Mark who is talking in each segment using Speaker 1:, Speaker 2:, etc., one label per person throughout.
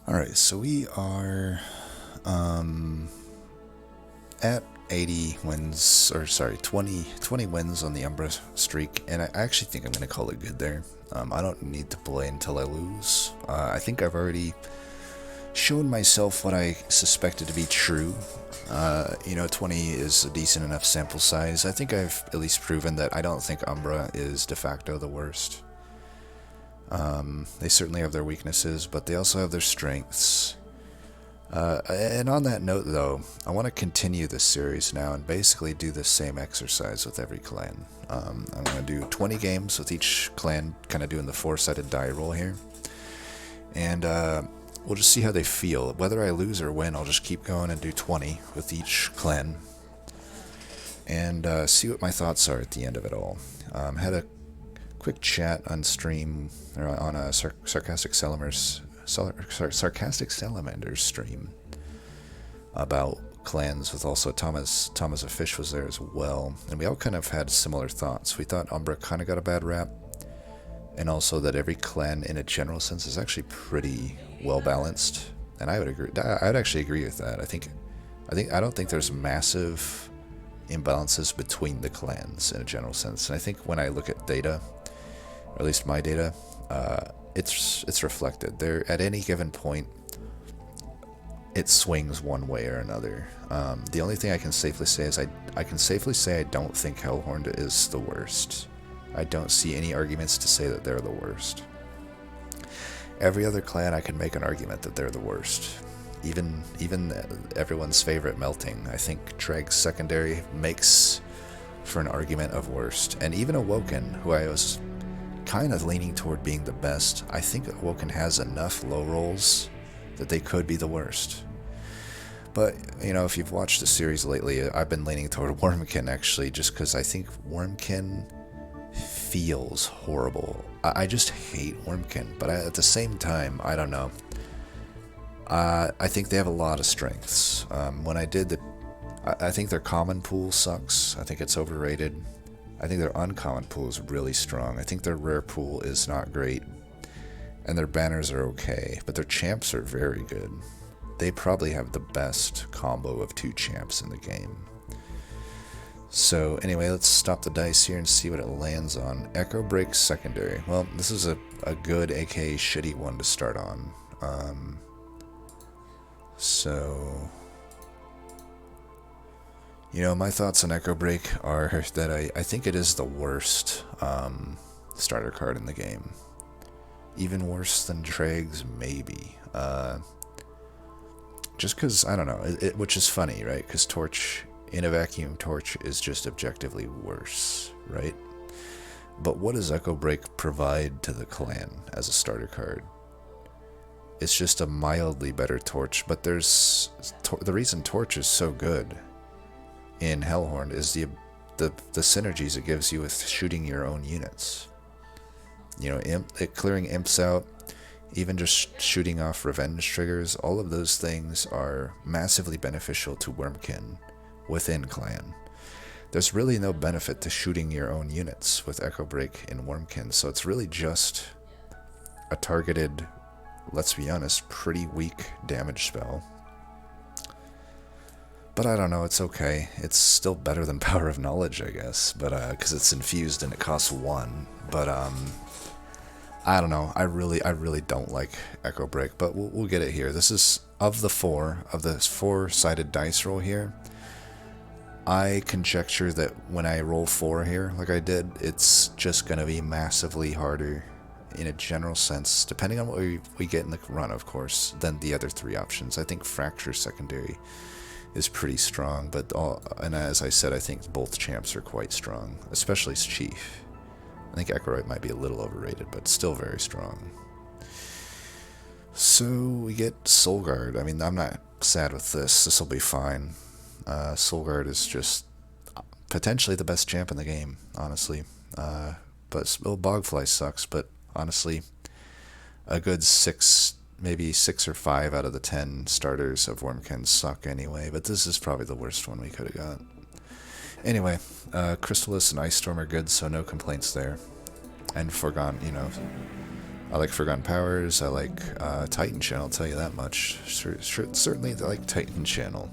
Speaker 1: Alright, so we are at 80 wins, or sorry, 20 wins on the Umbra streak, and I actually think I'm going to call it good there. I don't need to play until I lose. I think I've already shown myself what I suspected to be true. 20 is a decent enough sample size. I think I've at least proven that I don't think Umbra is de facto the worst. They certainly have their weaknesses, but they also have their strengths. And on that note, though, I want to continue this series now and basically do the same exercise with every clan. I'm going to do 20 games with each clan, kind of doing the four-sided die roll here. And we'll just see how they feel. Whether I lose or win, I'll just keep going and do 20 with each clan. And see what my thoughts are at the end of it all. Had a quick chat on stream, or on a Sarcastic Salamanders stream about clans, with also Thomas a Fish was there as well, and we all kind of had similar thoughts. We thought Umbra kind of got a bad rap, and also that every clan in a general sense is actually pretty well balanced, and I would agree. I'd actually agree with that. I don't think there's massive imbalances between the clans in a general sense, and I think when I look at data, or at least my data, it's reflected. There, at any given point, it swings one way or another. The only thing I can safely say is I can safely say I don't think Hellhorned is the worst. I don't see any arguments to say that they're the worst. Every other clan, I can make an argument that they're the worst. Even everyone's favorite Melting. I think Treg's secondary makes for an argument of worst. And even Awoken, who I was kind of leaning toward being the best, I think Awoken has enough low rolls that they could be the worst. But, if you've watched the series lately, I've been leaning toward Wurmkin, actually, just because I think Wurmkin feels horrible. I just hate Wurmkin, but at the same time, I don't know. I think they have a lot of strengths. When I did I think their common pool sucks. I think it's overrated. I think their uncommon pool is really strong. I think their rare pool is not great. And their banners are okay, but their champs are very good. They probably have the best combo of 2 champs in the game. So anyway, let's stop the dice here and see what it lands on. Echo Break secondary. Well, this is a good, aka shitty one to start on. My thoughts on Echo Break are that I think it is the worst starter card in the game. Even worse than Treg's, maybe. Just because, I don't know, which is funny, right? Because Torch, in a vacuum, Torch is just objectively worse, right? But what does Echo Break provide to the clan as a starter card? It's just a mildly better Torch, but the reason Torch is so good in Hellhorned is the synergies it gives you with shooting your own units. Clearing imps out, even just shooting off revenge triggers, all of those things are massively beneficial to Wurmkin within clan. There's really no benefit to shooting your own units with Echo Break in Wurmkin, so it's really just a targeted, let's be honest, pretty weak damage spell. But I don't know, it's okay. It's still better than Power of Knowledge, I guess, but because it's infused and it costs 1. But I don't know. I really don't like Echo Break, but we'll get it here. This is of this four-sided dice roll here. I conjecture that when I roll 4 here, like I did, it's just gonna be massively harder in a general sense, depending on what we get in the run, of course, than the other 3 options. I think Fracture secondary is pretty strong, and as I said, I think both champs are quite strong, especially Chief. I think Echo might be a little overrated, but still very strong. So we get Solgard. I mean, I'm not sad with this. This will be fine. Solgard is just potentially the best champ in the game, honestly. Bogfly sucks, but honestly, a good 6 or 5 out of the 10 starters of Wurmkin suck anyway, but this is probably the worst one we could have got. Anyway, Chrysalis and Icestorm are good, so no complaints there. And Forgone, I like Forgotten Powers. I like Titanchannel, I'll tell you that much. Certainly I like Titanchannel.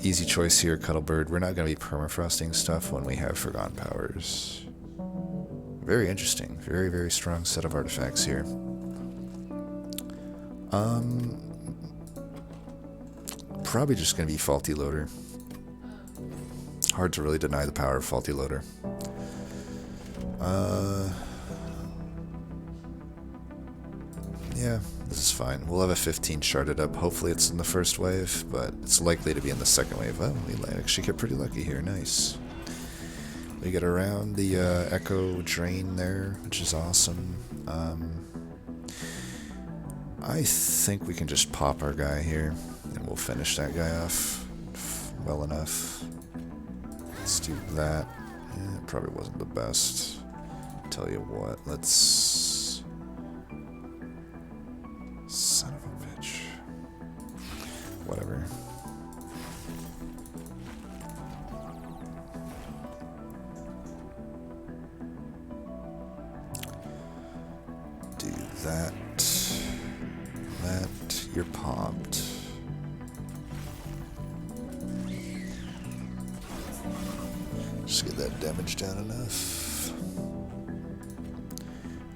Speaker 1: Easy choice here, Cuttlebird. We're not going to be permafrosting stuff when we have Forgotten Powers. Very interesting. Very, very strong set of artifacts here. Probably just going to be Faulty Loader. Hard to really deny the power of Faulty Loader. Yeah, this is fine. We'll have a 15 sharded up. Hopefully it's in the first wave, but it's likely to be in the second wave. Oh, we actually get pretty lucky here. Nice. We get around the Echo Drain there, which is awesome. I think we can just pop our guy here, and we'll finish that guy off well enough. Let's do that. Yeah, it probably wasn't the best. Tell you what, let's... Son of a bitch. Whatever. Do that. That. You're popped. Just get that damage down enough.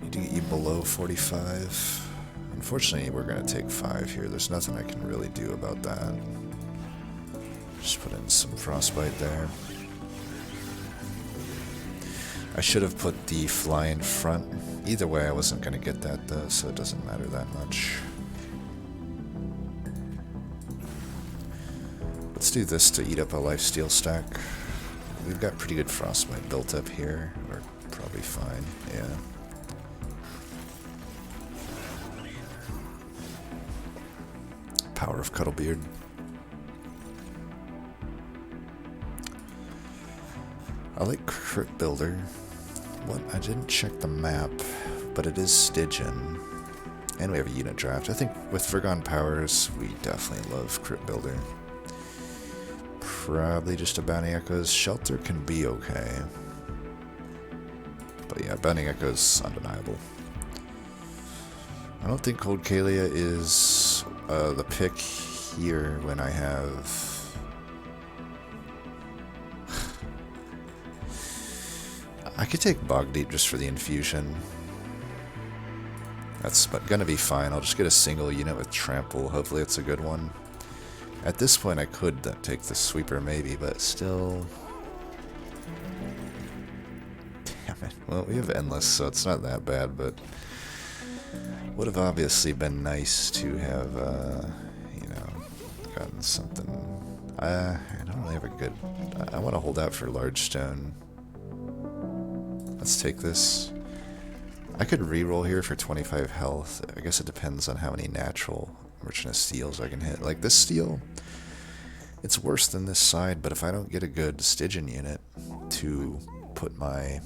Speaker 1: Need to get you below 45. Unfortunately, we're going to take 5 here. There's nothing I can really do about that. Just put in some Frostbite there. I should have put the fly in front. Either way, I wasn't going to get that though, so it doesn't matter that much. Let's do this to eat up a lifesteal stack. We've got pretty good Frostbite built up here. We're probably fine, yeah. Power of Cuttlebeard. I like Crypt Builder. What? I didn't check the map, but it is Stygian. And we have a unit draft. I think with Forgotten Powers, we definitely love Crypt Builder. Probably just a Bounty Echoes. Shelter can be okay. But yeah, Bounty Echoes undeniable. I don't think Cold Kalia is the pick here when I have... I could take Bog Deep just for the infusion. That's gonna be fine. I'll just get a single unit with Trample. Hopefully it's a good one. At this point I could take the Sweeper maybe, but still... Damn it. Well, we have Endless, so it's not that bad, but... Would have obviously been nice to have, you know, gotten something. I don't really have a good... I want to hold out for Large Stone. Let's take this. I could reroll here for 25 health. I guess it depends on how many natural Merchant of Steels I can hit. Like this steel, it's worse than this side, but if I don't get a good Stygian unit to put my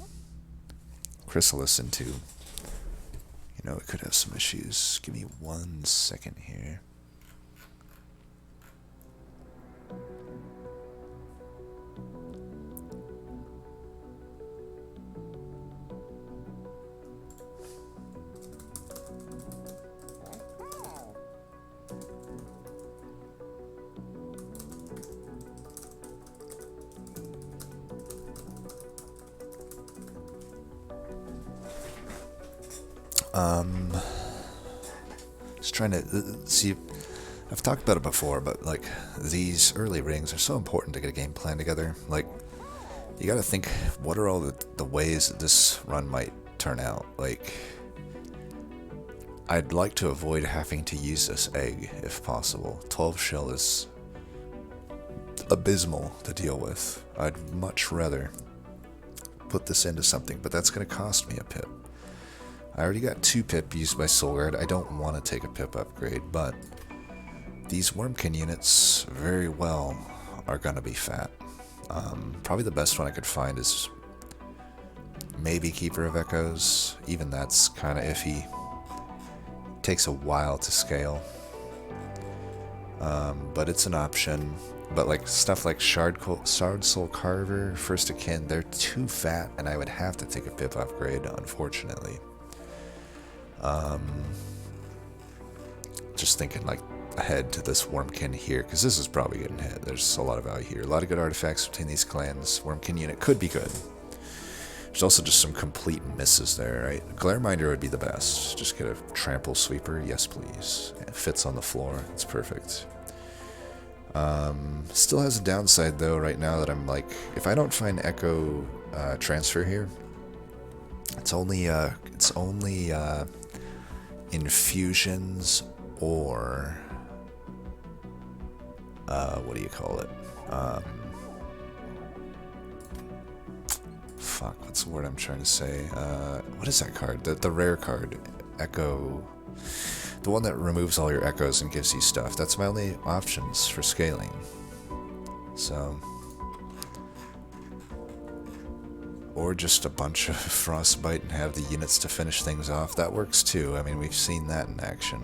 Speaker 1: Chrysalis into, you know, it could have some issues. Give me 1 second here. Just trying to see. I've talked about it before, but like these early rings are so important to get a game plan together. Like, you gotta think, what are all the ways that this run might turn out? Like, I'd like to avoid having to use this egg if possible. 12 shell is abysmal to deal with. I'd much rather put this into something, but that's gonna cost me a pip. I already got 2 pip used by Solgard. I don't want to take a pip upgrade, but these Wurmkin units very well are going to be fat. Probably the best one I could find is maybe Keeper of Echoes. Even that's kind of iffy. Takes a while to scale. But it's an option. But like stuff like Shardsoul Carver, First Akin, they're too fat and I would have to take a pip upgrade, unfortunately. Just thinking like ahead to this Wurmkin here, because this is probably getting hit. There's a lot of value here. A lot of good artifacts between these clans. Wurmkin unit could be good. There's also just some complete misses there, right? Glareminder would be the best. Just get a trample sweeper. Yes, please. It fits on the floor. It's perfect. Still has a downside though right now that I'm like, if I don't find Echo transfer here, it's only infusions or what do you call it? Fuck, what's the word I'm trying to say? What is that card? The rare card, Echo. The one that removes all your echoes and gives you stuff. That's my only options for scaling. So, or just a bunch of frostbite and have the units to finish things off. That works too. I mean, we've seen that in action.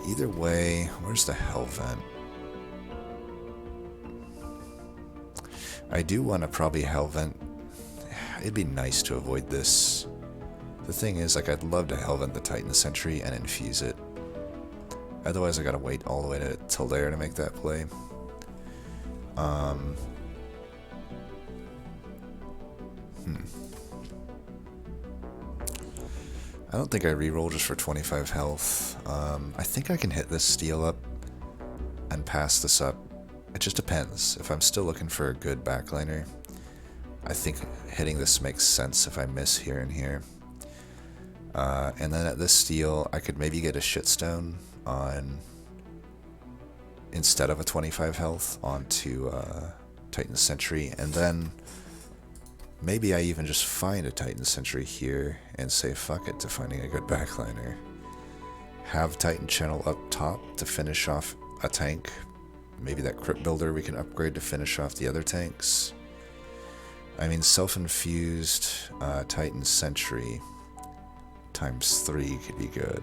Speaker 1: Either way, where's the Hellvent? I do want to probably Hellvent. It'd be nice to avoid this. The thing is, like, I'd love to Hellvent the Titan Sentry and infuse it. Otherwise, I gotta wait all the way till there to make that play. I don't think I reroll just for 25 health. I think I can hit this steal up and pass this up. It just depends. If I'm still looking for a good backliner, I think hitting this makes sense if I miss here and here. And then at this steal, I could maybe get a shitstone on, instead of a 25 health, onto Titan Sentry, and then maybe I even just find a Titan Sentry here and say fuck it to finding a good backliner. Have Titanchannel up top to finish off a tank. Maybe that Crypt Builder we can upgrade to finish off the other tanks. I mean, self-infused Titan Sentry ×3 could be good.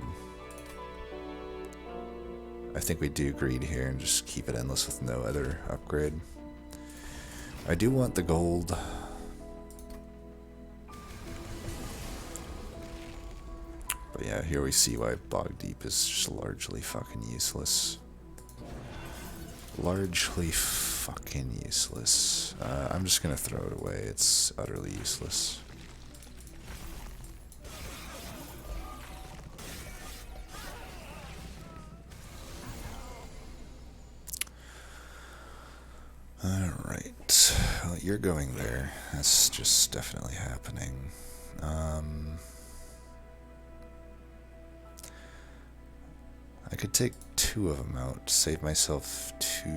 Speaker 1: I think we do greed here and just keep it endless with no other upgrade. I do want the gold. But yeah, here we see why Bog Deep is just largely fucking useless. Largely fucking useless. I'm just gonna throw it away. It's utterly useless. Alright. Well, you're going there. That's just definitely happening. I could take 2 of them out, save myself 2.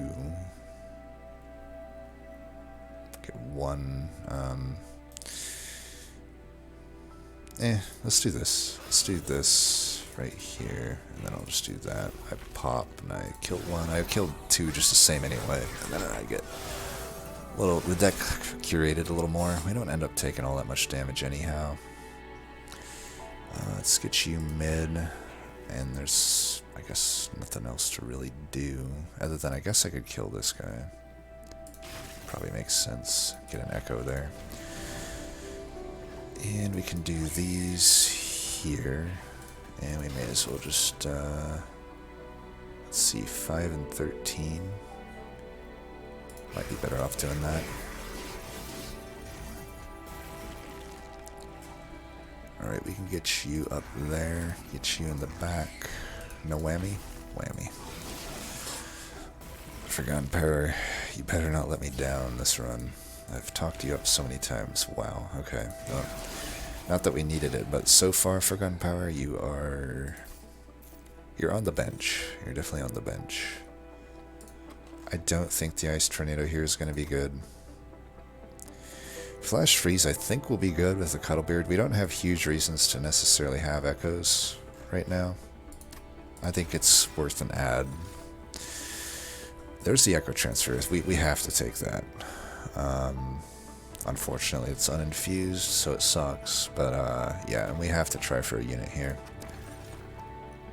Speaker 1: Get 1. Let's do this. Let's do this right here, and then I'll just do that. I pop, and I kill 1. I killed 2 just the same anyway, and then I get a little, the deck curated a little more. We don't end up taking all that much damage anyhow. Let's get you mid, and there's, I guess, nothing else to really do, other than I guess I could kill this guy. Probably makes sense. Get an echo there. And we can do these here, and we may as well just, let's see, 5 and 13. Might be better off doing that. Alright, we can get you up there, get you in the back. No whammy? Whammy. Forgotten Power, you better not let me down this run. I've talked you up so many times. Wow, okay. Well, not that we needed it, but so far, Forgotten Power, you're on the bench. You're definitely on the bench. I don't think the Ice Tornado here is going to be good. Flash Freeze, I think, will be good with the Cuddlebeard. We don't have huge reasons to necessarily have Echoes right now. I think it's worth an add. There's the Echo Transfer. We have to take that. Unfortunately, it's uninfused, so it sucks. But yeah, and we have to try for a unit here.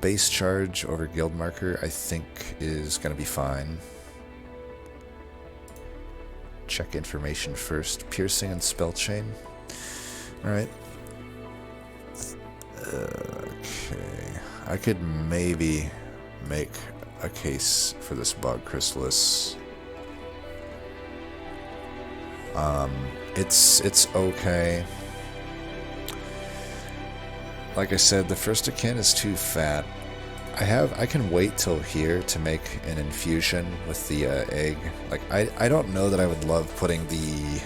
Speaker 1: Base charge over Guild Marker, I think, is going to be fine. Check information first. Piercing and Spell Chain. Alright. I could maybe make a case for this Bog Chrysalis. It's okay. Like I said, the first akin is too fat. I can wait till here to make an infusion with the egg. Like I don't know that I would love putting the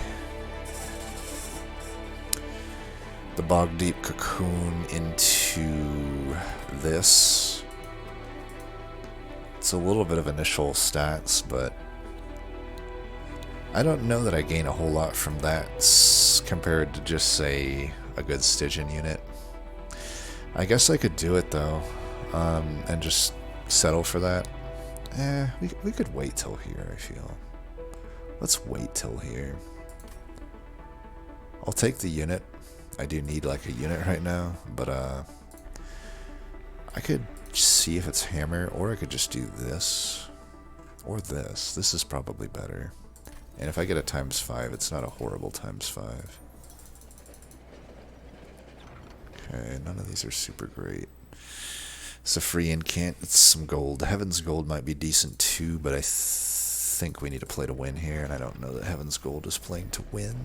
Speaker 1: Bog Deep Cocoon into this. It's a little bit of initial stats, but I don't know that I gain a whole lot from that compared to just, say, a good Stygian unit. I guess I could do it, though, and just settle for that. We could wait till here, I feel. Let's wait till here. I'll take the unit. I do need, like, a unit right now, but, I could see if it's hammer, or I could just do this. Or this. This is probably better. And if I get a ×5, it's not a horrible ×5. Okay, none of these are super great. It's a free incant. It's some gold. Heaven's Gold might be decent too, but I think we need to play to win here, and I don't know that Heaven's Gold is playing to win.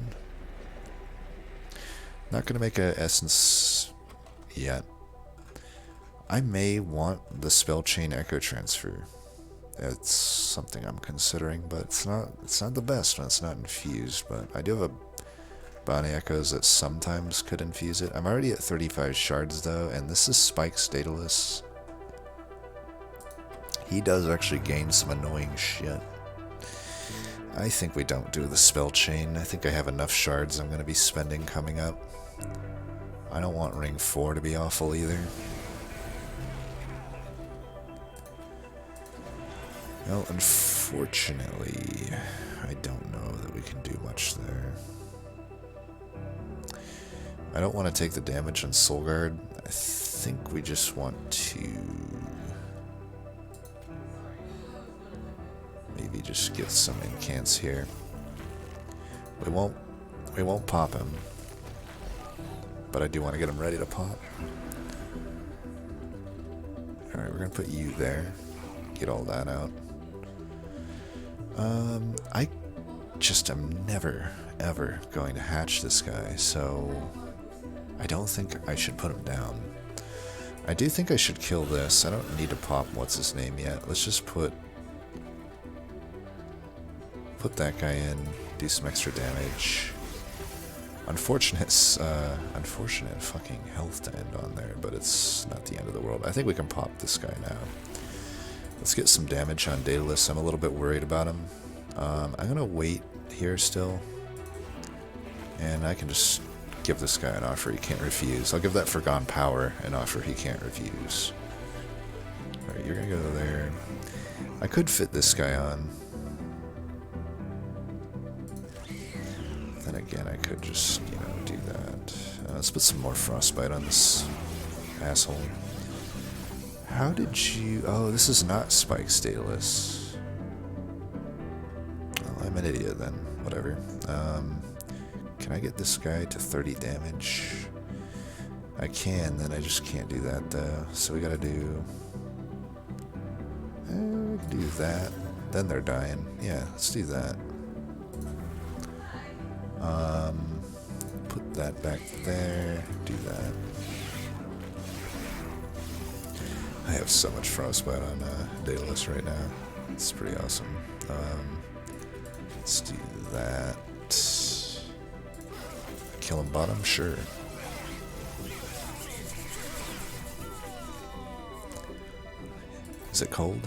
Speaker 1: Not going to make a Essence yet. I may want the Spell Chain Echo Transfer. It's something I'm considering, but it's not the best when it's not infused, but I do have a Bounty Echoes that sometimes could infuse it. I'm already at 35 shards though, and this is Spike's Daedalus. He does actually gain some annoying shit. I think we don't do the Spell Chain. I think I have enough shards I'm going to be spending coming up. I don't want Ring 4 to be awful either. Well, unfortunately, I don't know that we can do much there. I don't want to take the damage on Solgard. I think we just want to maybe just get some incants here. We won't pop him, but I do want to get him ready to pop. Alright, we're gonna put you there. Get all that out. I just am never, ever going to hatch this guy, so I don't think I should put him down. I do think I should kill this. I don't need to pop what's his name yet. Let's just put that guy in, do some extra damage. Unfortunate fucking health to end on there, but it's not the end of the world. I think we can pop this guy now. Let's get some damage on Daedalus. I'm a little bit worried about him. I'm gonna wait here still, and I can just give this guy an offer he can't refuse. I'll give that Forgone Power an offer he can't refuse. Alright, you're gonna go there. I could fit this guy on. Then again, I could just, you know, do that. Let's put some more Frostbite on this asshole. How did you... Oh, this is not Spike's Daedalus. Well, I'm an idiot then. Whatever. Can I get this guy to 30 damage? I can, then I just can't do that though. So we gotta do... we can do that. Then they're dying. Yeah, let's do that. Put that back there. Do that. I have so much Frostbite on Daedalus right now. It's pretty awesome. Let's do that. Kill him bottom? Sure. Is it cold?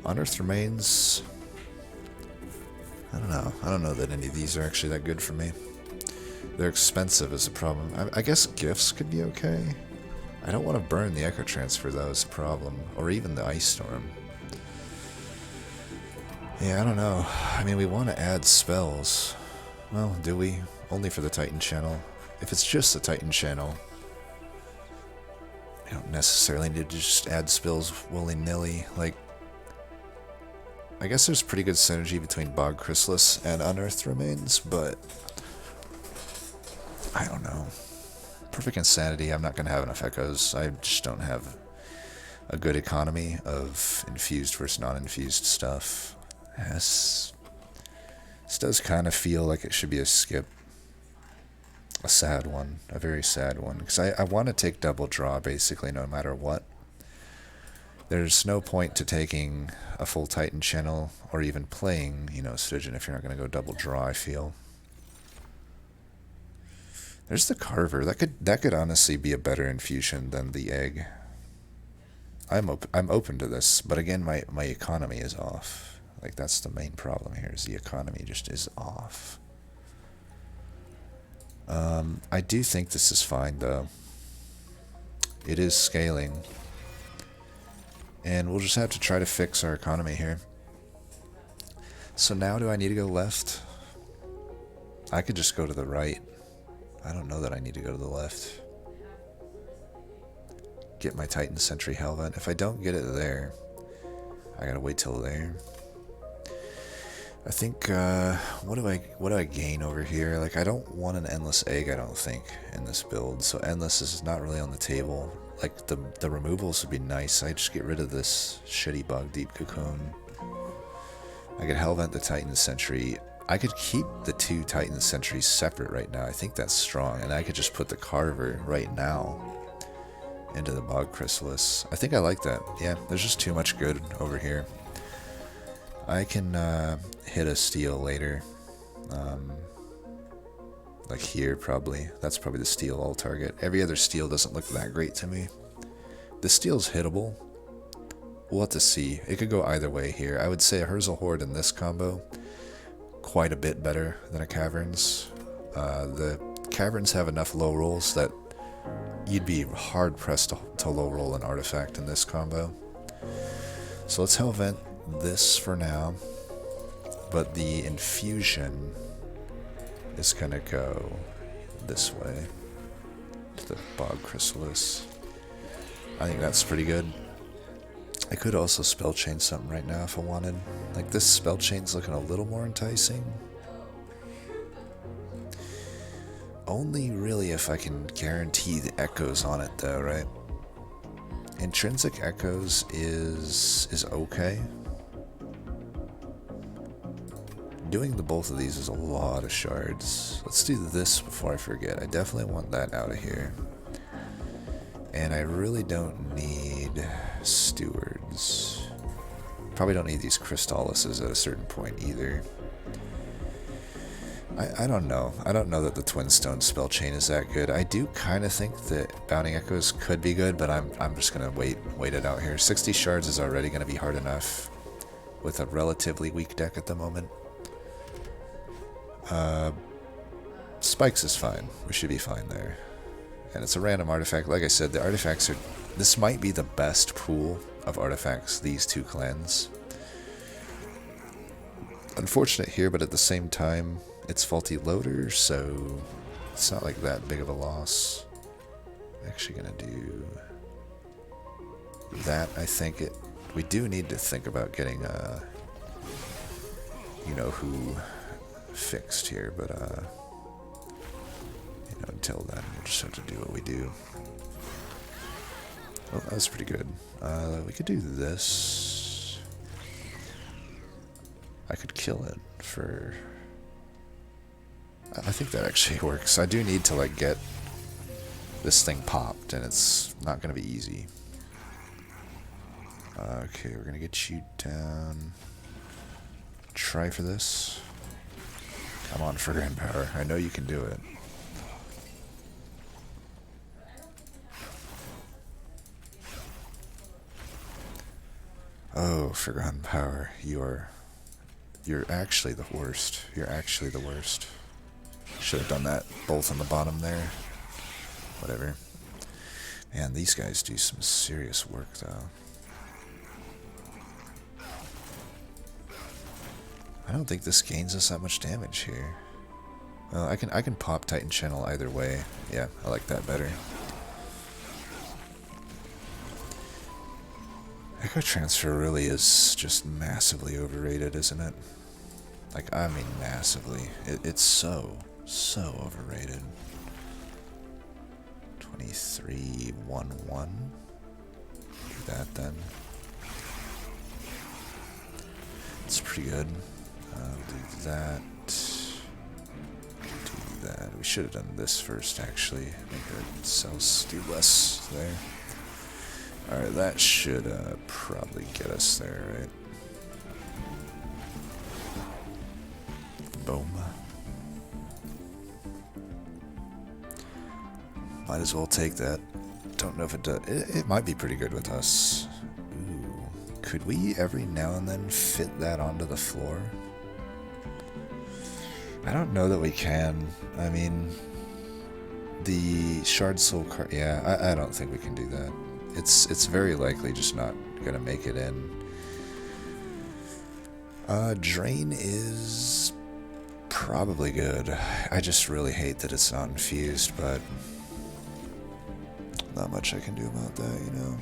Speaker 1: Unearthed Remains. I don't know. I don't know that any of these are actually that good for me. They're expensive is a problem. I guess gifts could be okay. I don't want to burn the Echo Transfer though is a problem. Or even the Icestorm. Yeah, I don't know. I mean, we want to add spells. Well, do we? Only for the Titanchannel. If it's just the Titanchannel, I don't necessarily need to just add spells willy-nilly. Like, I guess there's pretty good synergy between Bog Chrysalis and Unearthed Remains, but I don't know. Perfect Insanity, I'm not going to have enough echoes. I just don't have a good economy of infused versus non-infused stuff. This does kind of feel like it should be a skip. A sad one. A very sad one. Because I want to take double draw, basically, no matter what. There's no point to taking a full Titanchannel or even playing, you know, Stygian if you're not going to go double draw, I feel. There's the Carver. That could honestly be a better infusion than the egg. I'm open to this, but again, my economy is off. Like, that's the main problem here, is the economy just is off. I do think this is fine, though. It is scaling. And we'll just have to try to fix our economy here. So now do I need to go left? I could just go to the right. I don't know that I need to go to the left. Get my Titan Sentry Helmet. If I don't get it there, I gotta wait till there. I think, what do I gain over here? Like, I don't want an Endless Egg, I don't think, in this build. So Endless is not really on the table. Like, the removals would be nice. I just get rid of this shitty Bug Deep Cocoon. I could Hellvent the Titan Sentry. I could keep the two Titan Sentries separate right now. I think that's strong. And I could just put the Carver right now into the Bog Chrysalis. I think I like that. Yeah, there's just too much good over here. I can hit a steal later. Like here, probably. That's probably the steal all target. Every other steal doesn't look that great to me. The steal's hittable. We'll have to see. It could go either way here. I would say a Herzl Horde in this combo, quite a bit better than a Caverns. The Caverns have enough low rolls that you'd be hard-pressed to low roll an artifact in this combo. So let's Hellvent this for now. But the infusion is gonna go this way to the Bog Chrysalis. I think that's pretty good. I could also spell chain something right now if I wanted. Like, this spell chain's looking a little more enticing. Only really if I can guarantee the echoes on it though, right? Intrinsic echoes is okay. Doing the both of these is a lot of shards. Let's do this before I forget. I definitely want that out of here. And I really don't need stewards. Probably don't need these Crystalises at a certain point either. I don't know. I don't know that the Twin Stone spell chain is that good. I do kind of think that Bounding Echoes could be good, but I'm just gonna wait it out here. 60 shards is already gonna be hard enough with a relatively weak deck at the moment. Spikes is fine. We should be fine there. And it's a random artifact. Like I said, the artifacts are... This might be the best pool of artifacts, these two clans. Unfortunate here, but at the same time, it's faulty loader, so it's not like that big of a loss. I'm actually gonna do that. I think it... We do need to think about getting a... You know who fixed here, but you know, until then we'll just have to do what we do. Well, that was pretty good. We could do this. I could kill it for... I think that actually works. I do need to like get this thing popped, and it's not gonna be easy. Okay, we're gonna get you down. Try for this. Come on, for Grand Power. I know you can do it. Oh, for Grand Power, you're actually the worst. You're actually the worst. Should have done that both on the bottom there. Whatever. Man, these guys do some serious work, though. I don't think this gains us that much damage here. Well, I can pop Titanchannel either way. Yeah, I like that better. Echo Transfer really is just massively overrated, isn't it? Like, I mean massively. It's so overrated. 23, 1, 1. Do that then. It's pretty good. Do that. Do that. We should have done this first, actually. Make our cells do less there. Alright, that should probably get us there, right? Boom. Might as well take that. Don't know if it does. It might be pretty good with us. Ooh. Could we every now and then fit that onto the floor? I don't know that we can. I mean, the Shardsoul card. Yeah, I don't think we can do that. It's very likely just not gonna make it in. Drain is probably good. I just really hate that it's not infused, but not much I can do about that, you know.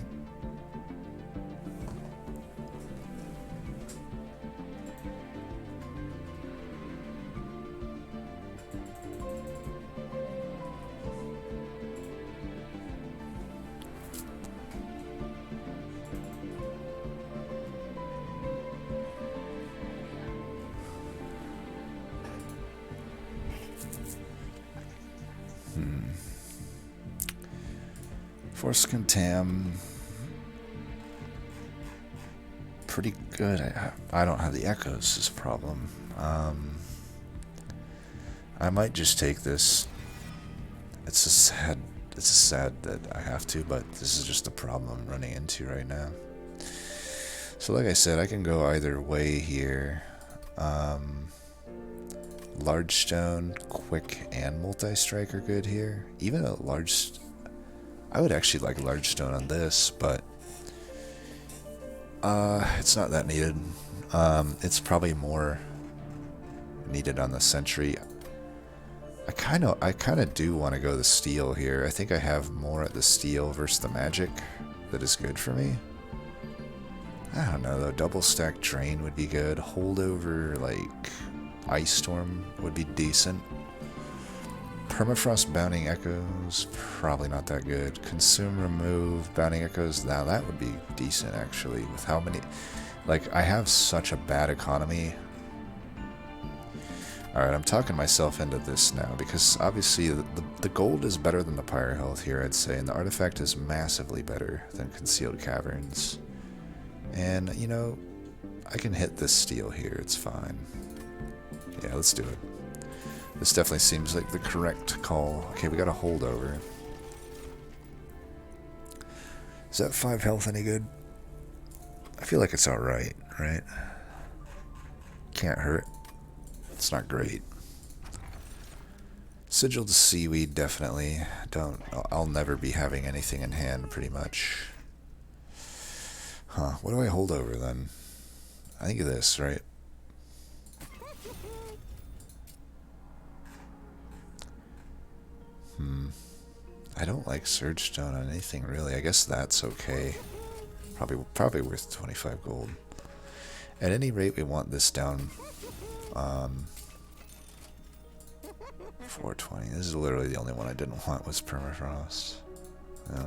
Speaker 1: Force Contam, pretty good. I don't have the echoes is a problem. I might just take this. It's sad that I have to, but this is just the problem I'm running into right now. So like I said, I can go either way here. Large Stone, Quick, and Multi-Strike are good here. Even a large... I would actually like Large Stone on this, but it's not that needed. It's probably more needed on the Sentry. I kind of do want to go the Steel here. I think I have more at the Steel versus the Magic that is good for me. I don't know though. Double stack Drain would be good. Holdover like Icestorm would be decent. Permafrost Bounding Echoes, probably not that good. Consume, Remove, Bounding Echoes, now that would be decent actually, with how many... Like, I have such a bad economy. Alright, I'm talking myself into this now, because obviously the gold is better than the Pyre Health here, I'd say, and the artifact is massively better than Concealed Caverns. And, you know, I can hit this Steel here, it's fine. Yeah, let's do it. This definitely seems like the correct call. Okay, we got a holdover. Is that 5 health any good? I feel like it's alright, right? Can't hurt. It's not great. Sigil to Seaweed, definitely. I'll never be having anything in hand, pretty much. Huh, what do I hold over then? I think of this, right? I don't like Surge Stone on anything really. I guess that's okay. Probably worth 25 gold. At any rate, we want this down 420. This is literally the only one I didn't want was Permafrost. Yeah.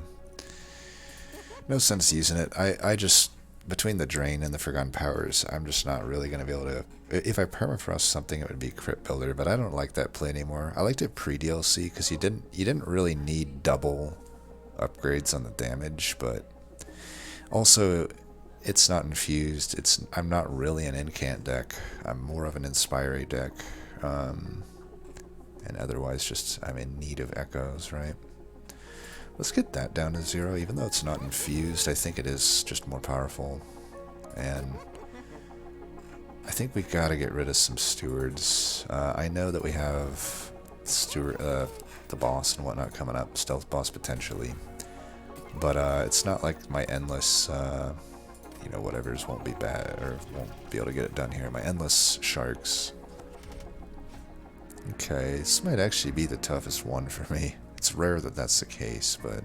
Speaker 1: No sense using it. I just, between the Drain and the Forgotten Powers, I'm just not really going to be able to... If I Permafrost something, it would be Crypt Builder, but I don't like that play anymore. I liked it pre-DLC because you didn't really need double upgrades on the damage, but also it's not infused. I'm not really an incant deck. I'm more of an Inspire deck, and otherwise just I'm in need of echoes, right? Let's get that down to 0, even though it's not infused. I think it is just more powerful, and I think we gotta get rid of some stewards. I know that we have the boss and whatnot coming up, stealth boss potentially, but it's not like my endless, you know, whatever's won't be bad or won't be able to get it done here. My endless sharks. Okay, this might actually be the toughest one for me. It's rare that that's the case, but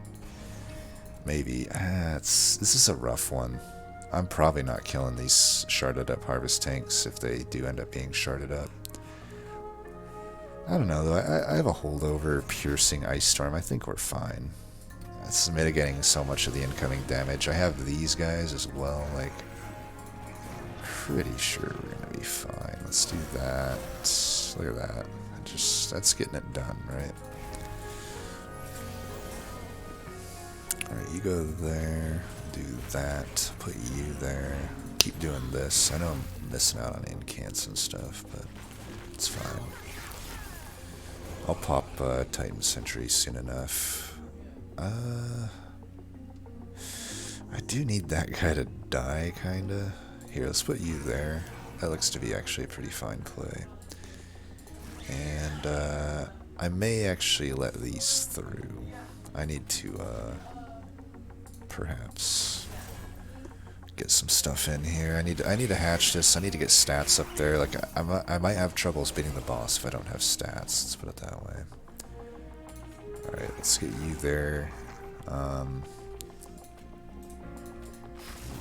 Speaker 1: maybe. This is a rough one. I'm probably not killing these sharded up harvest tanks if they do end up being sharded up. I don't know though. I have a holdover piercing Icestorm. I think we're fine. This is mitigating so much of the incoming damage. I have these guys as well, like, pretty sure we're gonna be fine. Let's do that. Look at that. That's getting it done, right? Alright, you go there, do that, put you there, keep doing this. I know I'm missing out on incants and stuff, but it's fine. I'll pop Titan Sentry soon enough. I do need that guy to die, kinda. Here, let's put you there. That looks to be actually a pretty fine play. And I may actually let these through. I need to perhaps get some stuff in here. I need to hatch this. I need to get stats up there. Like I might have troubles beating the boss if I don't have stats. Let's put it that way. All right, let's get you there.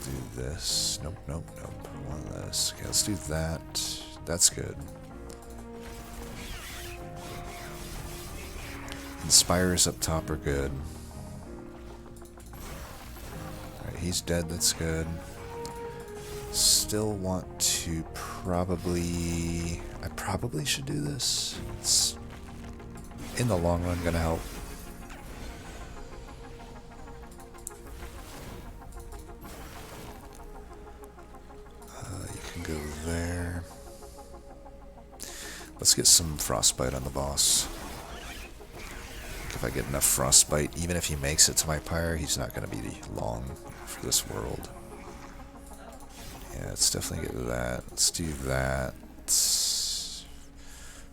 Speaker 1: Do this. Nope, nope, nope. I want this. Okay, let's do that. That's good. Inspires up top are good. Alright, he's dead, that's good. Still want to probably... I probably should do this. It's in the long run gonna help. You can go there. Let's get some frostbite on the boss. If I get enough frostbite, even if he makes it to my pyre, he's not going to be long for this world. Yeah, let's definitely get that. Let's do that.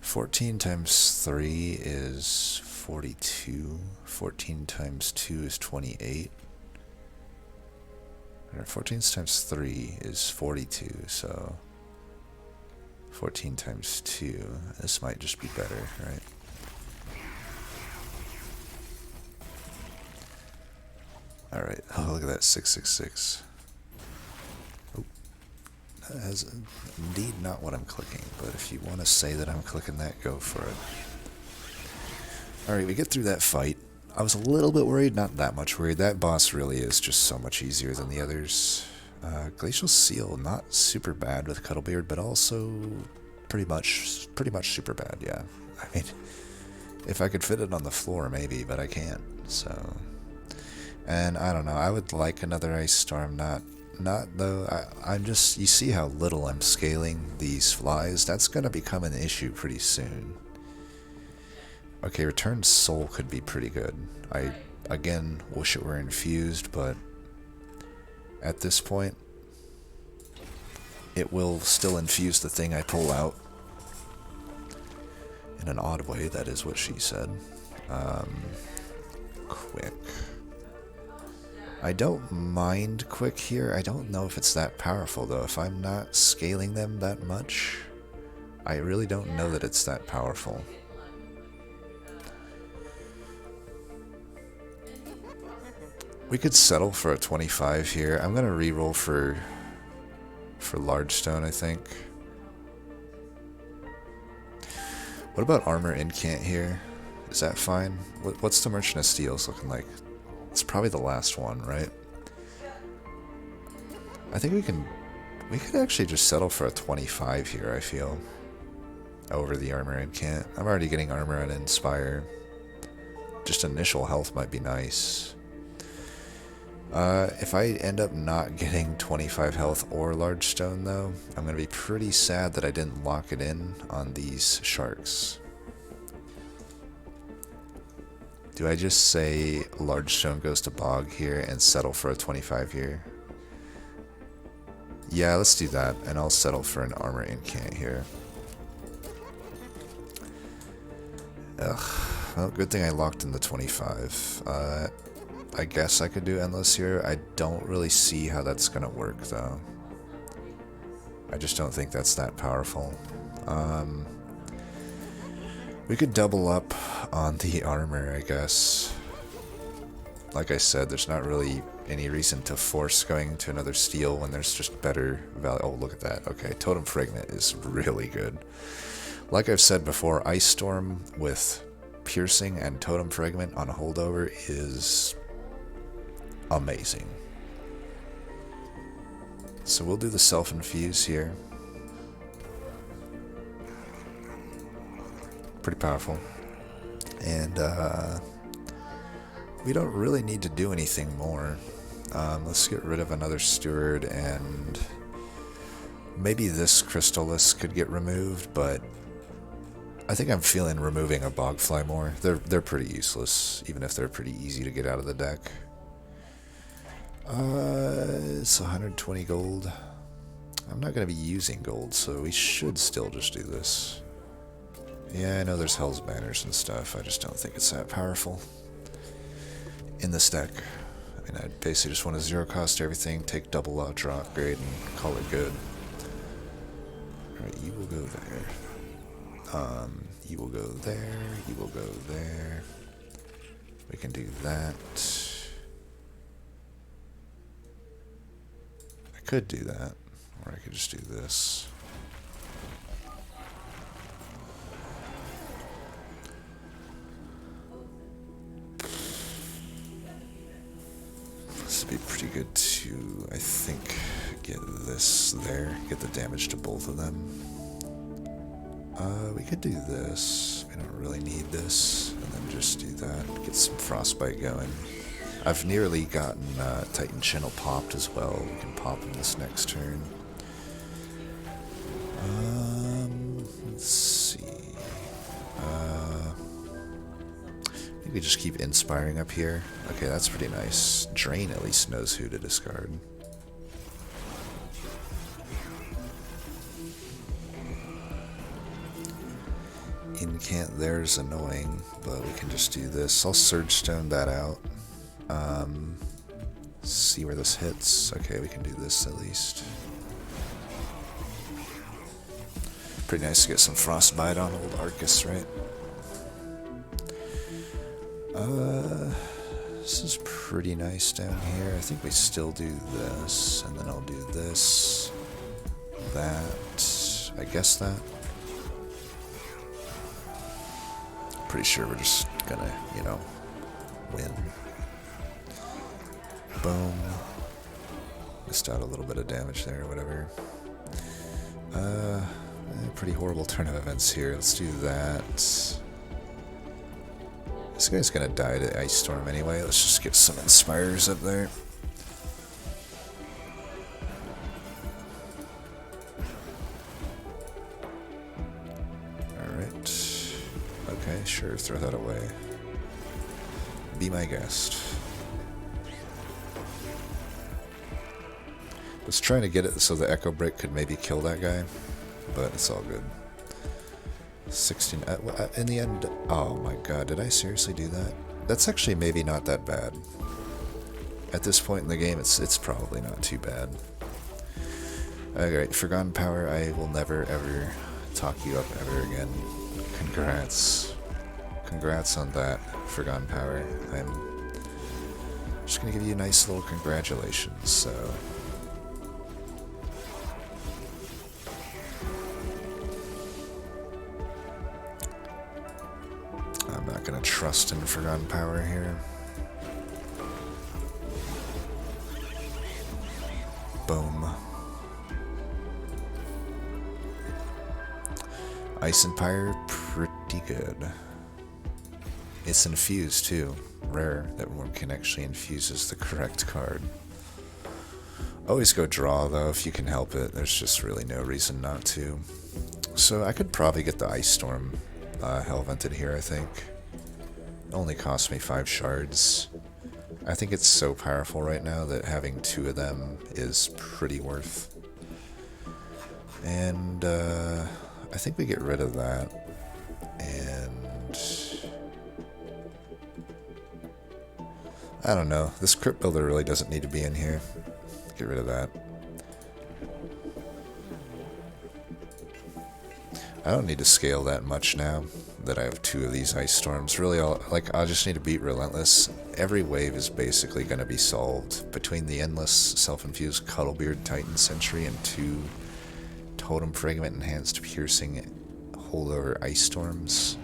Speaker 1: 14 times 3 is 42. 14 times 2 is 28. 14 times 3 is 42, so 14 times 2. This might just be better, right? Alright, oh look at that, 666. Oh, that is indeed not what I'm clicking, but if you want to say that I'm clicking that, go for it. Alright, we get through that fight. I was a little bit worried, not that much worried. That boss really is just so much easier than the others. Glacial Seal, not super bad with Cuddlebeard, but also pretty much super bad, yeah. I mean, if I could fit it on the floor, maybe, but I can't, so... And I don't know, I would like another Icestorm, not though, I'm just, you see how little I'm scaling these flies, that's gonna become an issue pretty soon. Okay, Return Soul could be pretty good. I, again, wish it were infused, but at this point, it will still infuse the thing I pull out. In an odd way, that is what she said. Quick. I don't mind quick here. I don't know if it's that powerful though. If I'm not scaling them that much, I really don't know that it's that powerful. We could settle for a 25 here. I'm gonna reroll for large stone, I think. What about armor incant here? Is that fine? What's the Merchant of Steels looking like? It's probably the last one, right? I think we could actually just settle for a 25 here, I feel. Over the armor incant. I'm already getting armor and inspire. Just initial health might be nice. If I end up not getting 25 health or large stone though, I'm gonna be pretty sad that I didn't lock it in on these sharks. Do I just say large stone goes to bog here and settle for a 25 here? Yeah, let's do that, and I'll settle for an armor incant here. Ugh, well, good thing I locked in the 25. I guess I could do Endless here. I don't really see how that's gonna work though. I just don't think that's that powerful. We could double up on the armor, I guess. Like I said, there's not really any reason to force going to another steel when there's just better value. Oh, look at that. Okay, Totem Fragment is really good. Like I've said before, Icestorm with Piercing and Totem Fragment on a holdover is amazing. So we'll do the self-infuse here. Pretty powerful. And we don't really need to do anything more. Let's get rid of another steward, and maybe this Chrysalis could get removed, but I think I'm feeling removing a Bogfly more. They're pretty useless, even if they're pretty easy to get out of the deck. It's 120 gold. I'm not going to be using gold, so we should still just do this. Yeah, I know there's Hell's Banners and stuff. I just don't think it's that powerful in this deck. I mean, I basically just want to zero cost everything, take double lot, draw upgrade, and call it good. Alright, you will go there. You will go there. You will go there. We can do that. I could do that, or I could just do this. This would be pretty good to, I think, get this there, get the damage to both of them. We could do this. We don't really need this, and then just do that. Get some Frostbite going. I've nearly gotten Titanchannel popped as well. We can pop him this next turn. Let's see. Maybe we just keep inspiring up here. Okay, that's pretty nice. Drain at least knows who to discard. Incant there's annoying, but we can just do this. I'll Surge Stone that out. See where this hits. Okay, we can do this at least. Pretty nice to get some Frostbite on old Arcus, right? This is pretty nice down here. I think we still do this, and then I'll do this, that, I guess that. Pretty sure we're just gonna, you know, win. Boom. Missed out a little bit of damage there, or whatever. Pretty horrible turn of events here. Let's do that. This guy's gonna die to Icestorm anyway. Let's just get some Inspires up there. Alright. Okay, sure, throw that away. Be my guest. Was trying to get it so the Echo Break could maybe kill that guy, but it's all good. 16, in the end, oh my god, did I seriously do that? That's actually maybe not that bad. At this point in the game, it's probably not too bad. Alright, Forgotten Power, I will never ever talk you up ever again. Congrats. Congrats on that, Forgotten Power. I'm just gonna give you a nice little congratulations, so... I'm not gonna trust in Forgotten Power here. Boom. Ice Empire, pretty good. It's infused too. Rare that Wurmkin actually infuses the correct card. Always go draw though if you can help it. There's just really no reason not to. So I could probably get the Icestorm Hellvented here, I think. It only cost me 5 shards. I think it's so powerful right now that having 2 of them is pretty worth. And I think we get rid of that. And I don't know. This Crypt Builder really doesn't need to be in here. Get rid of that. I don't need to scale that much now that I have 2 of these Ice Storms. Really, I'll just need to beat Relentless. Every wave is basically going to be solved between the endless self-infused Cuddlebeard Titan Sentry and 2 Totem Fragment Enhanced Piercing Holdover Ice Storms.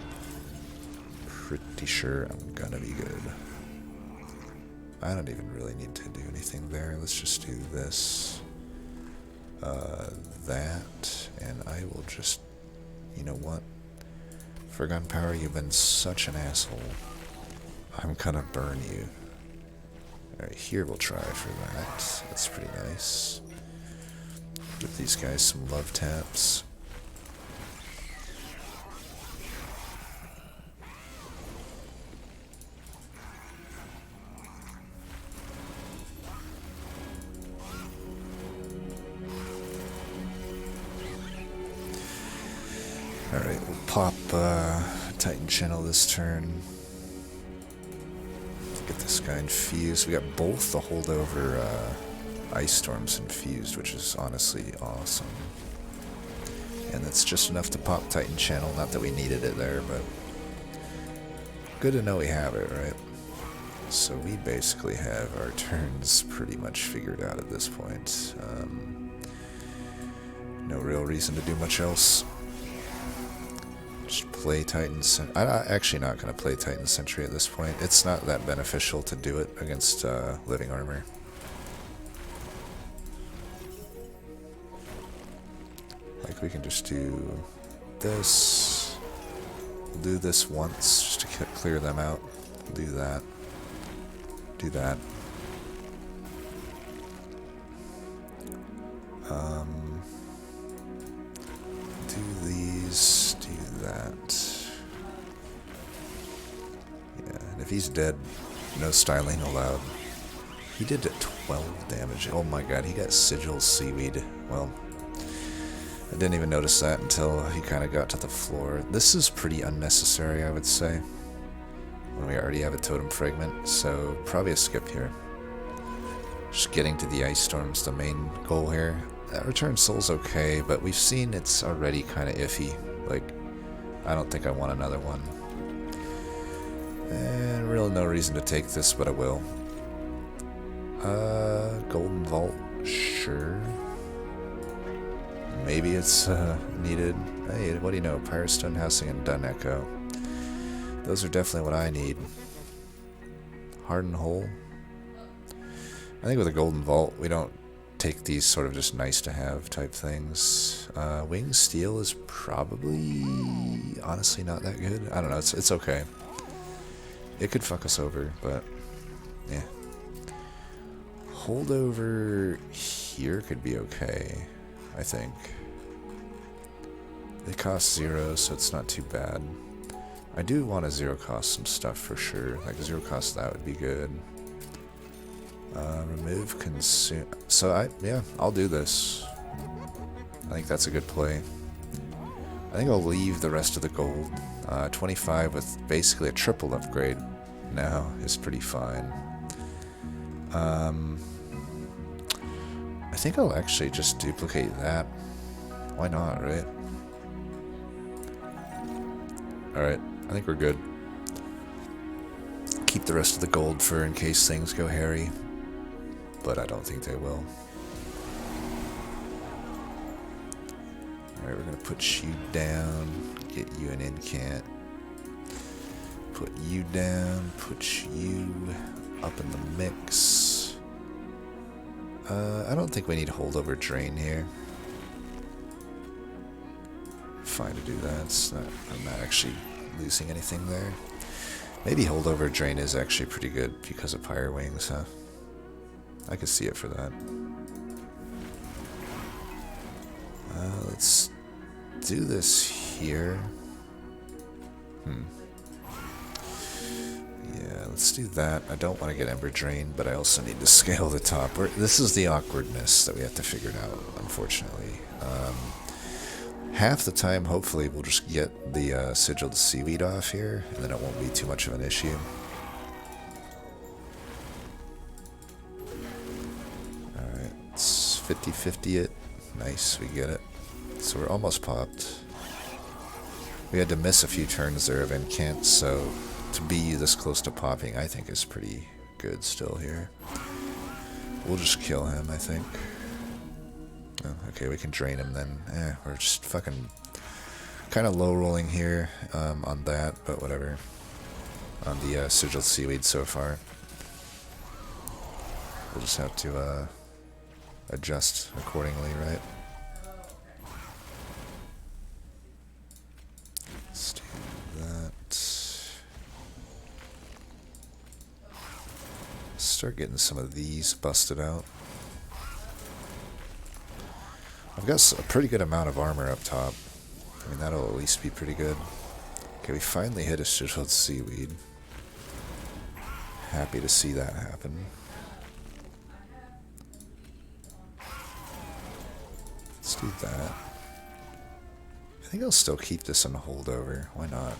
Speaker 1: Pretty sure I'm gonna be good. I don't even really need to do anything there. Let's just do this, that, and I will just, you know what? For gunpowder, you've been such an asshole. I'm gonna burn you. Alright, here we'll try for that. That's pretty nice. Give these guys some love taps. Alright, we'll pop Titanchannel this turn. Get this guy infused. We got both the holdover Icestorms infused, which is honestly awesome. And that's just enough to pop Titanchannel. Not that we needed it there, but good to know we have it, right? So we basically have our turns pretty much figured out at this point. No real reason to do much else. Just play Titan Sentry. I'm actually not going to play Titan Sentry at this point. It's not that beneficial to do it against living armor. Like, we can just do this. We'll do this once just to clear them out. Do that. Do that. Do these. Do that. Yeah, and if he's dead, no styling allowed. He did 12 damage. Oh my god, he got Sigil Seaweed. Well, I didn't even notice that until he kind of got to the floor. This is pretty unnecessary, I would say, when we already have a Totem Fragment, so probably a skip here. Just getting to the Icestorm's the main goal here. That Return Soul's okay, but we've seen it's already kind of iffy. Like, I don't think I want another one. And really no reason to take this, but I will. Golden Vault, sure. Maybe it's needed. Hey, what do you know? Pyrostone Housing and Dun Echo. Those are definitely what I need. Hardened Hole. I think with a Golden Vault, we don't take these sort of just nice to have type things. Wing Steel is probably honestly not that good. I don't know, it's okay. It could fuck us over, but yeah. Holdover here could be okay, I think. They cost 0, so it's not too bad. I do want to 0 cost some stuff for sure. Like 0 cost that would be good. Remove consume. So yeah, I'll do this. I think that's a good play. I think I'll leave the rest of the gold. 25 with basically a triple upgrade now is pretty fine. I think I'll actually just duplicate that. Why not, right? Alright, I think we're good. Keep the rest of the gold for in case things go hairy. But I don't think they will. Alright, we're gonna put you down, get you an incant. Put you down, put you up in the mix. I don't think we need holdover drain here. Fine to do that. I'm not actually losing anything there. Maybe holdover drain is actually pretty good because of Pyre Wings, huh? I could see it for that. Let's do this here. Yeah, let's do that. I don't want to get Ember Drain, but I also need to scale the top. This is the awkwardness that we have to figure out, unfortunately. Half the time, hopefully, we'll just get the Sigiled Seaweed off here, and then it won't be too much of an issue. Alright, it's 50-50 it. Nice, we get it. So we're almost popped. We had to miss a few turns there of incant, so to be this close to popping, I think is pretty good still here. We'll just kill him, I think. Oh, okay, we can drain him then. We're just fucking kind of low rolling here on that, but whatever. On the Sigil Seaweed so far. we'll just have to adjust accordingly, right? Let's do that. Start getting some of these busted out. I've got a pretty good amount of armor up top. I mean, that'll at least be pretty good. Okay, we finally hit a Shardsoul Seaweed. Happy to see that happen. Let's do that. I think I'll still keep this on holdover. Why not?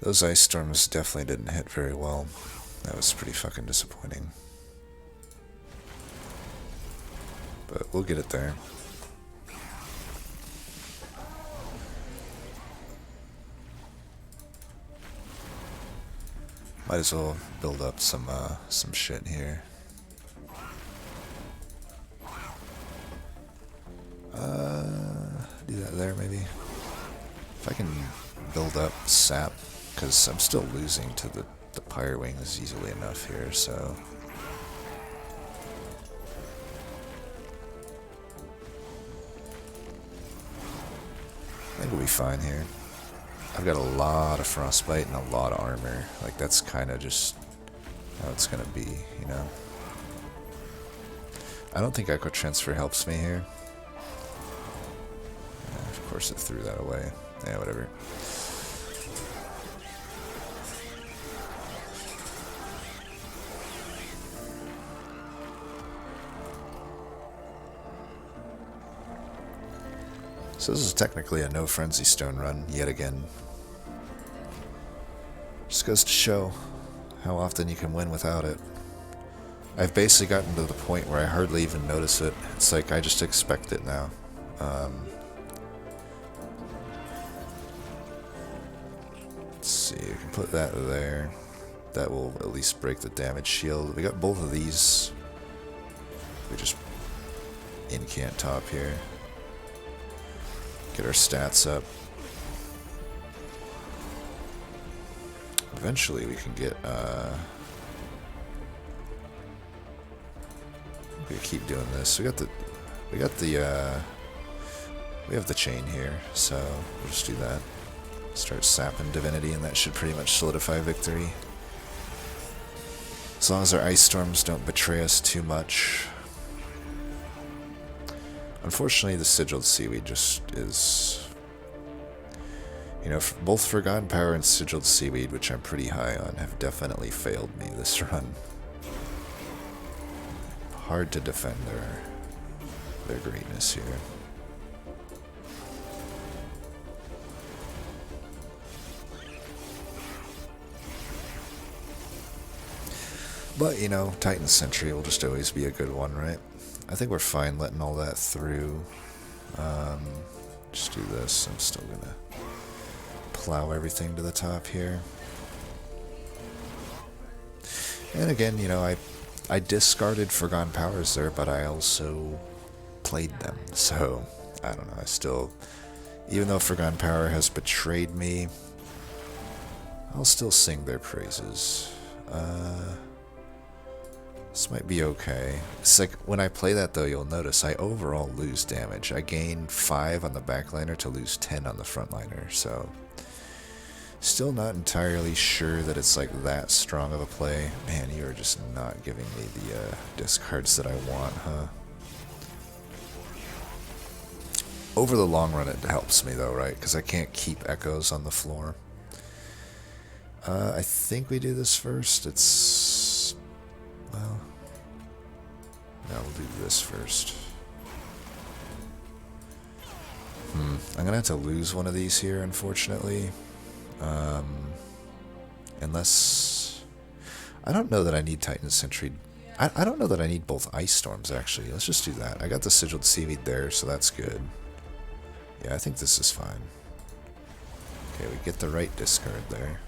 Speaker 1: Those ice storms definitely didn't hit very well. That was pretty fucking disappointing. But we'll get it there. Might as well build up some shit here. Do that there maybe. If I can build up sap, because I'm still losing to the Pyre Wings easily enough here, so. I think we'll be fine here. I've got a lot of frostbite and a lot of armor. Like, that's kind of just how it's gonna be, you know? I don't think Echo Transfer helps me here. Of course it threw that away. Yeah, whatever. So this is technically a no Frenzy Stone run, yet again. Just goes to show how often you can win without it. I've basically gotten to the point where I hardly even notice it. It's like I just expect it now. Let's see, we can put that there. That will at least break the damage shield. We got both of these. We just incant top here. Get our stats up. Eventually we can get, we keep doing this. We have the chain here, so we'll just do that. Start sapping Divinity, and that should pretty much solidify victory. As long as our ice storms don't betray us too much. Unfortunately, the Sigiled Seaweed just is, you know, both Forgotten Power and Sigiled Seaweed, which I'm pretty high on, have definitely failed me this run. Hard to defend their greatness here. But, you know, Titan Sentry will just always be a good one, right? I think we're fine letting all that through. Just do this. I'm still gonna plow everything to the top here. And again, you know, I discarded Forgotten Powers there, but I also played them. So, I don't know, I still, even though Forgotten Power has betrayed me, I'll still sing their praises. This might be okay. It's like, when I play that though, you'll notice I overall lose damage. I gain 5 on the backliner to lose 10 on the frontliner, so still not entirely sure that it's like that strong of a play. Man, you are just not giving me the discards that I want, huh? Over the long run it helps me though, right? Because I can't keep echoes on the floor. I think we do this first. It's, well, no, we'll do this first. I'm gonna have to lose one of these here, unfortunately. Unless, I don't know that I need Titan Sentry. I don't know that I need both Ice Storms, actually. Let's just do that. I got the Sigiled Seaweed there, so that's good. Yeah, I think this is fine. Okay, we get the right discard there.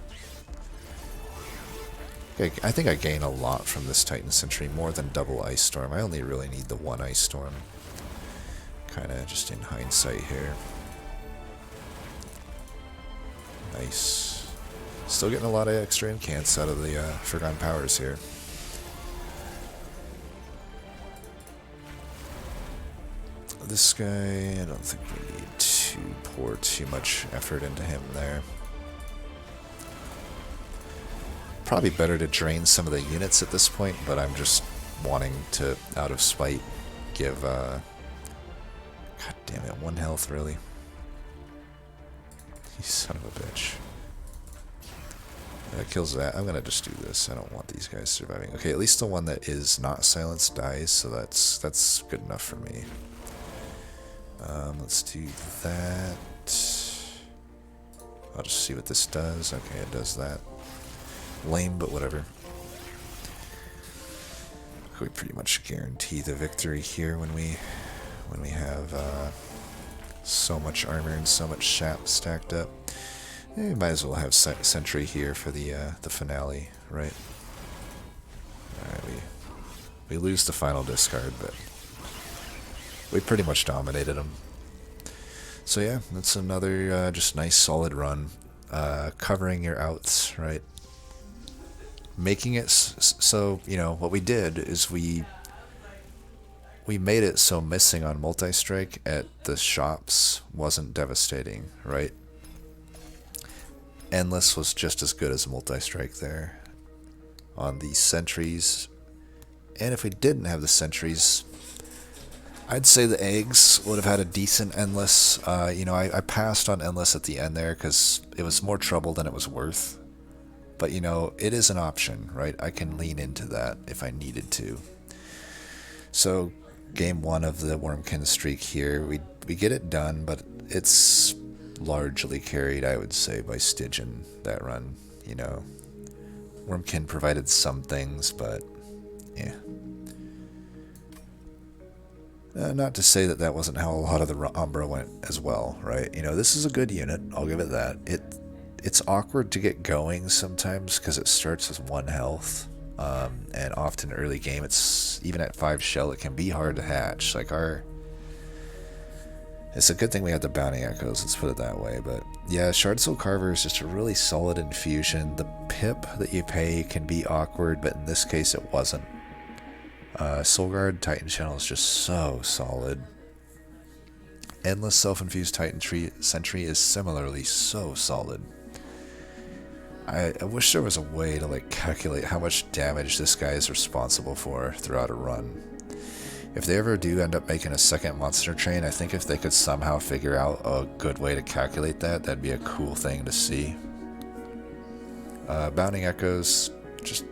Speaker 1: Okay, I think I gain a lot from this Titan Sentry, more than double Ice Storm. I only really need the one Ice Storm. Kinda just in hindsight here. Nice. Still getting a lot of extra incants out of the Forgotten Powers here. This guy, I don't think we need to pour too much effort into him there. Probably better to drain some of the units at this point, but I'm just wanting to, out of spite, give, God damn it, 1 health, really? You son of a bitch. That kills that. I'm gonna just do this. I don't want these guys surviving. Okay, at least the one that is not silenced dies, so that's good enough for me. Let's do that. I'll just see what this does. Okay, it does that. Lame, but whatever. We pretty much guarantee the victory here when we have so much armor and so much sap stacked up. We might as well have Sentry here for the finale, right? Alright, we lose the final discard, but we pretty much dominated them. So yeah, that's another just nice solid run. Covering your outs, right? Making it so, you know, what we did is we made it so missing on multi-strike at the shops wasn't devastating, right? Endless was just as good as multi-strike there on the sentries. And if we didn't have the sentries, I'd say the eggs would have had a decent endless. You know, I passed on endless at the end there because it was more trouble than it was worth. But, you know, it is an option, right? I can lean into that if I needed to. So, game 1 of the Wurmkin streak here, we get it done, but it's largely carried, I would say, by Stygian that run, you know. Wurmkin provided some things, but, yeah. Not to say that that wasn't how a lot of the Umbra went as well, right? You know, this is a good unit, I'll give it that. It's awkward to get going sometimes because it starts with 1 health, and often early game, it's even at 5 shell, it can be hard to hatch. Like it's a good thing we had the Bounty Echoes, let's put it that way. But yeah, Shardsoul Carver is just a really solid infusion. The pip that you pay can be awkward, but in this case it wasn't. Solgard Titanchannel is just so solid. Endless self-infused Sentry is similarly so solid. I wish there was a way to like calculate how much damage this guy is responsible for throughout a run. If they ever do end up making a second monster train, I think if they could somehow figure out a good way to calculate that, that'd be a cool thing to see. Bounding Echoes, just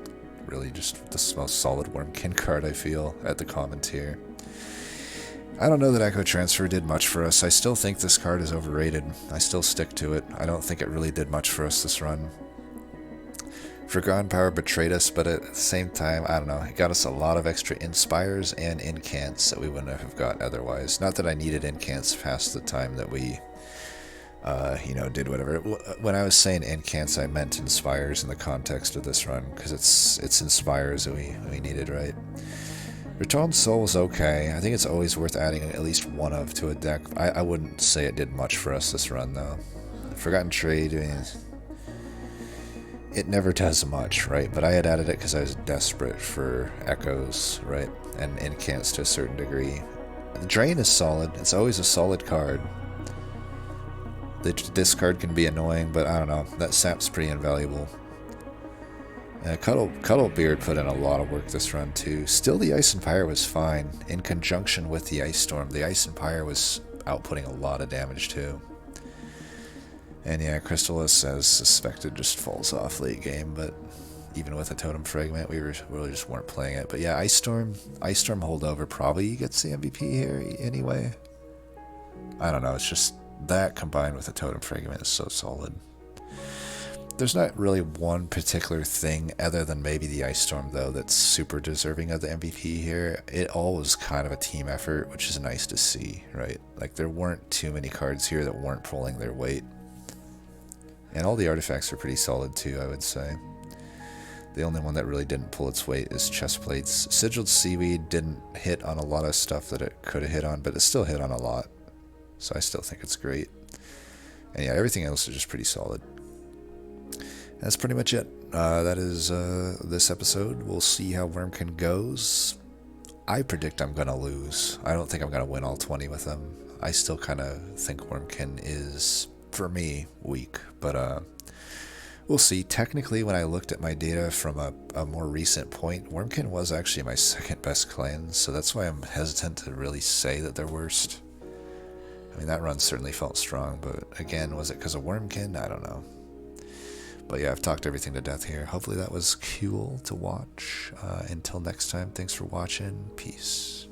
Speaker 1: really just the most solid Wurmkin card I feel at the common tier. I don't know that Echo Transfer did much for us. I still think this card is overrated. I still stick to it. I don't think it really did much for us this run. Forgotten Power betrayed us, but at the same time, I don't know, it got us a lot of extra Inspires and Incants that we wouldn't have got otherwise. Not that I needed Incants past the time that we, you know, did whatever. When I was saying Incants, I meant Inspires in the context of this run, because it's Inspires that we needed, right? Returned Soul was okay. I think it's always worth adding at least one of to a deck. I wouldn't say it did much for us this run, though. Forgotten Trade, I mean, it never does much, right? But I had added it because I was desperate for Echoes, right? And Incants to a certain degree. The Drain is solid. It's always a solid card. The discard can be annoying, but I don't know. That sap's pretty invaluable. Cuddlebeard put in a lot of work this run, too. Still, the Ice and Pyre was fine. In conjunction with the Icestorm, the Ice and Pyre was outputting a lot of damage, too. And yeah, Chrysalis, as suspected, just falls off late game, but even with a Totem Fragment, we really just weren't playing it. But yeah, Icestorm holdover probably gets the MVP here anyway. I don't know, it's just that combined with a Totem Fragment is so solid. There's not really one particular thing other than maybe the Icestorm, though, that's super deserving of the MVP here. It all was kind of a team effort, which is nice to see, right? Like, there weren't too many cards here that weren't pulling their weight. And all the artifacts are pretty solid too, I would say. The only one that really didn't pull its weight is Chestplates. Sigiled Seaweed didn't hit on a lot of stuff that it could have hit on, but it still hit on a lot. So I still think it's great. And yeah, everything else is just pretty solid. that's pretty much it. That is this episode. We'll see how Wurmkin goes. I predict I'm going to lose. I don't think I'm going to win all 20 with him. I still kind of think Wurmkin is, for me, weak. But we'll see. Technically, when I looked at my data from a more recent point, Wurmkin was actually my second best clan. So that's why I'm hesitant to really say that they're worst. I mean, that run certainly felt strong. But again, was it because of Wurmkin? I don't know. But yeah, I've talked everything to death here. Hopefully that was cool to watch. Until next time, thanks for watching. Peace.